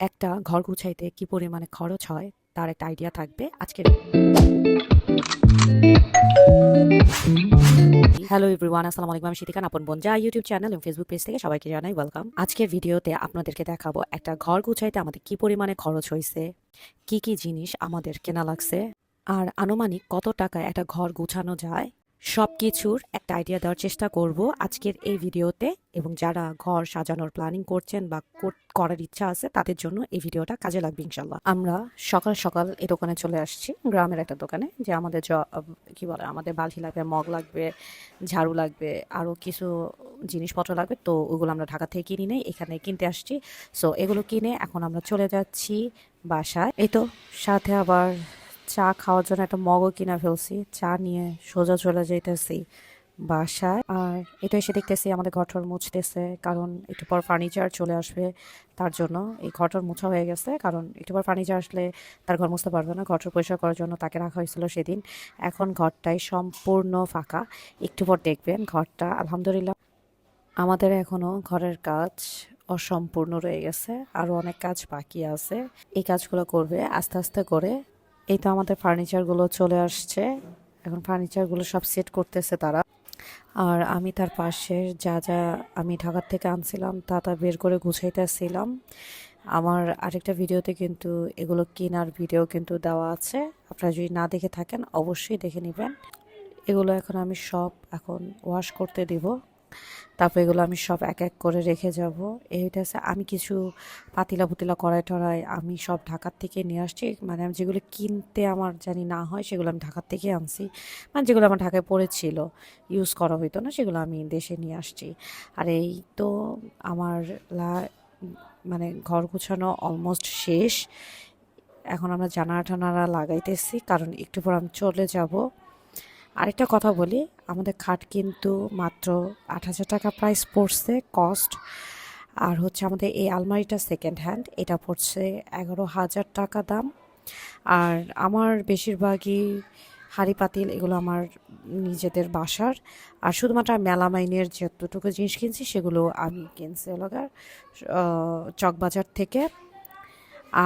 একটা ঘর গুছাইতে কি পরিমাণে খরচ হয় তার একটা আইডিয়া থাকবে আজকের। হ্যালো এভরিওয়ান, আসসালামু আলাইকুম। আমি শীতিকা, আপন বোন যা ইউটিউব চ্যানেল এবং ফেসবুক পেজ থেকে সবাইকে জানাই ওয়েলকাম। আজকের ভিডিওতে আপনাদেরকে দেখাবো একটা ঘর গুছাইতে আমাদের কি পরিমাণে খরচ হয়েছে, কি কি জিনিস আমাদের কেনা লাগছে, আর আনুমানিক কত টাকায় একটা ঘর গুছানো যায়। সবকিছুর একটা আইডিয়া দেওয়ার চেষ্টা করব আজকের এই ভিডিওতে, এবং যারা ঘর সাজানোর প্ল্যানিং করছেন বা করার ইচ্ছা আছে তাদের জন্য এই ভিডিওটা কাজে লাগবে ইনশাল্লাহ। আমরা সকাল সকাল এই দোকানে চলে আসছি, গ্রামের একটা দোকানে, যে আমাদের কি বলে, আমাদের বালতি লাগবে, মগ লাগবে, ঝাড়ু লাগবে, আরও কিছু জিনিসপত্র লাগবে। তো ওগুলো আমরা ঢাকা থেকে কিনে নেই, এখানে কিনতে আসছি। সো এগুলো কিনে এখন আমরা চলে যাচ্ছি বাসায়। এই তো সাথে আবার চা খাওয়ার জন্য একটা মগও কিনা ফেলছি, চা নিয়ে সোজা চলে যাইতেছি বাসায়। আর এটা এসে দেখতেছি আমাদের ঘরটর মুছতেছে, কারণ একটু পর ফার্নিচার চলে আসবে, তার জন্য এই ঘরটর মুছা হয়ে গেছে। কারণ একটু পর ফার্নিচার আসলে তার ঘর মুছতে পারবে না, ঘরটর পরিষ্কার করার জন্য তাকে রাখা হয়েছিল সেদিন। এখন ঘরটাই সম্পূর্ণ ফাঁকা, একটু পর দেখবেন ঘরটা। আলহামদুলিল্লাহ, আমাদের এখনো ঘরের কাজ অসম্পূর্ণ রয়ে গেছে, আরও অনেক কাজ বাকি আছে। এই কাজগুলো করবে আস্তে আস্তে করে। এই তো আমাদের ফার্নিচারগুলো চলে আসছে, এখন ফার্নিচারগুলো সব সেট করতেছে তারা। আর আমি তার পাশের যা যা আমি ঢাকার থেকে আনছিলাম তা তা বের করে গুছাইতেছিলাম। আমার আরেকটা ভিডিওতে কিন্তু এগুলো কেনার ভিডিও কিন্তু দেওয়া আছে, আপনারা যদি না দেখে থাকেন অবশ্যই দেখে নেবেন। এগুলো এখন আমি সব এখন ওয়াশ করতে দিব, তারপর এগুলো আমি সব এক এক করে রেখে যাব। এইটা হচ্ছে আমি কিছু পাতিলা পুতিলা কড়াই টড়াই আমি সব ঢাকার থেকে নিয়ে আসছি, মানে আমি যেগুলো কিনতে আমার জানি না হয় সেগুলো আমি ঢাকার থেকে আনছি, মানে যেগুলো আমার ঢাকায় পড়েছিল, ইউজ করা হইতো না, সেগুলো আমি দেশে নিয়ে আসছি। আর এই তো আমার মানে ঘর গুছানো অলমোস্ট শেষ। এখন আমরা জানালা টানালা লাগাইতেছি, কারণ একটু পর আমি চলে যাব। আরেকটা কথা বলি, আমাদের খাট কিন্তু মাত্র ৮,০০০ টাকা প্রাইস পড়ছে কস্ট। আর হচ্ছে আমাদের এই আলমারিটা সেকেন্ড হ্যান্ড, এটা পড়ছে ১১,০০০ টাকা দাম। আর আমার বেশিরভাগই হাঁড়ি পাতিল এগুলো আমার নিজেদের বাসার। আর শুধুমাত্র মেলামাইনের যতটুকু জিনিস কিনছি সেগুলো আমি কিনছি এলাকার চকবাজার থেকে।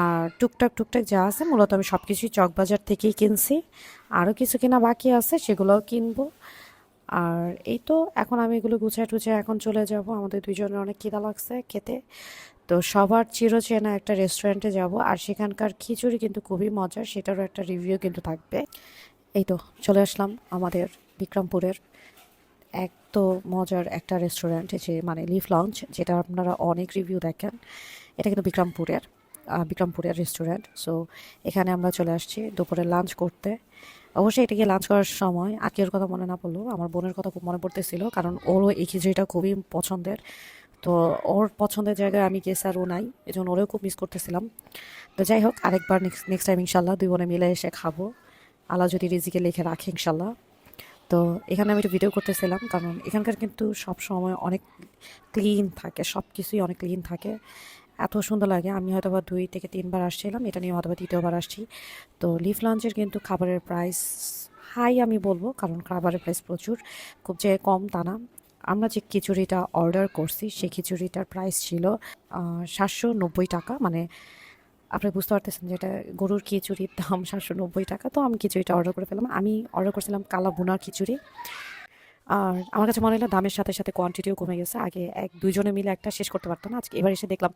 আর টুকটাক টুকটাক যা আছে মূলত আমি সব কিছুই চকবাজার থেকেই কিনছি, আরও কিছু কেনা বাকি আছে সেগুলোও কিনবো। আর এই তো এখন আমি এগুলো গুছায় টুছায় এখন চলে যাব, আমাদের দুইজনের অনেক খিদা লাগছে খেতে। তো সবার চিরচেনা একটা রেস্টুরেন্টে যাব, আর সেখানকার খিচুড়ি কিন্তু খুবই মজার, সেটারও একটা রিভিউ কিন্তু থাকবে। এই তো চলে আসলাম আমাদের বিক্রমপুরের এক তো মজার একটা রেস্টুরেন্ট, যে মানে লিফ লঞ্চ, যেটা আপনারা অনেক রিভিউ দেখেন। এটা কিন্তু বিক্রমপুরের রেস্টুরেন্ট। সো এখানে আমরা চলে আসছি দুপুরে লাঞ্চ করতে। অবশ্যই এটা গিয়ে লাঞ্চ করার সময় আত্মীয়র কথা মনে না পড়লেও আমার বোনের কথা খুব মনে পড়তেছিল, কারণ ওরও এই খিচুড়িটা খুবই পছন্দের। তো ওর পছন্দের জায়গায় আমি গেছি আর ও নাই, এই জন্য ওরেও খুব মিস করতেছিলাম। তো যাই হোক, আরেকবার নেক্সট টাইম ইনশাল্লাহ দুই বোনে মিলে এসে খাবো, আল্লাহ যদি রিজিকে লিখে রাখে ইনশাল্লাহ। তো এখানে আমি একটু ভিডিও করতেছিলাম, কারণ এখানকার কিন্তু সব সময় অনেক ক্লিন থাকে, সব কিছুই অনেক ক্লিন থাকে, এত সুন্দর লাগে। আমি হয়তো বা 2 থেকে 3 বার আসছিলাম, এটা নিয়ে হয়তো বা 3য় বার আসছি। তো লিফ লঞ্চের কিন্তু খাবারের প্রাইস হাই আমি বলবো, কারণ খাবারের প্রাইস প্রচুর, খুব যে কম তা না। আমরা যে খিচুড়িটা অর্ডার করছি সেই খিচুড়িটার প্রাইস ছিল 790 টাকা, মানে আপনি বুঝতে পারতেছেন যেটা গরুর খিচুড়ির দাম 790 টাকা। তো আমি খিচুড়িটা অর্ডার করে ফেলাম, আমি অর্ডার করছিলাম কালা ভুনার খিচুড়ি। আর আমার কাছে মনে হলো দামের সাথে সাথে কোয়ান্টিটিও কমে গেছে, আগে এক দুইজনে মিলে একটা শেষ করতে পারতো না, আজকে এবার এসে দেখলাম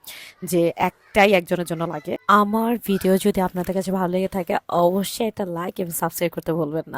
যে একটাই একজনের জন্য লাগে। আমার ভিডিও যদি আপনাদের কাছে ভালো লেগে থাকে অবশ্যই একটা লাইক এবং সাবস্ক্রাইব করতে ভুলবেন না।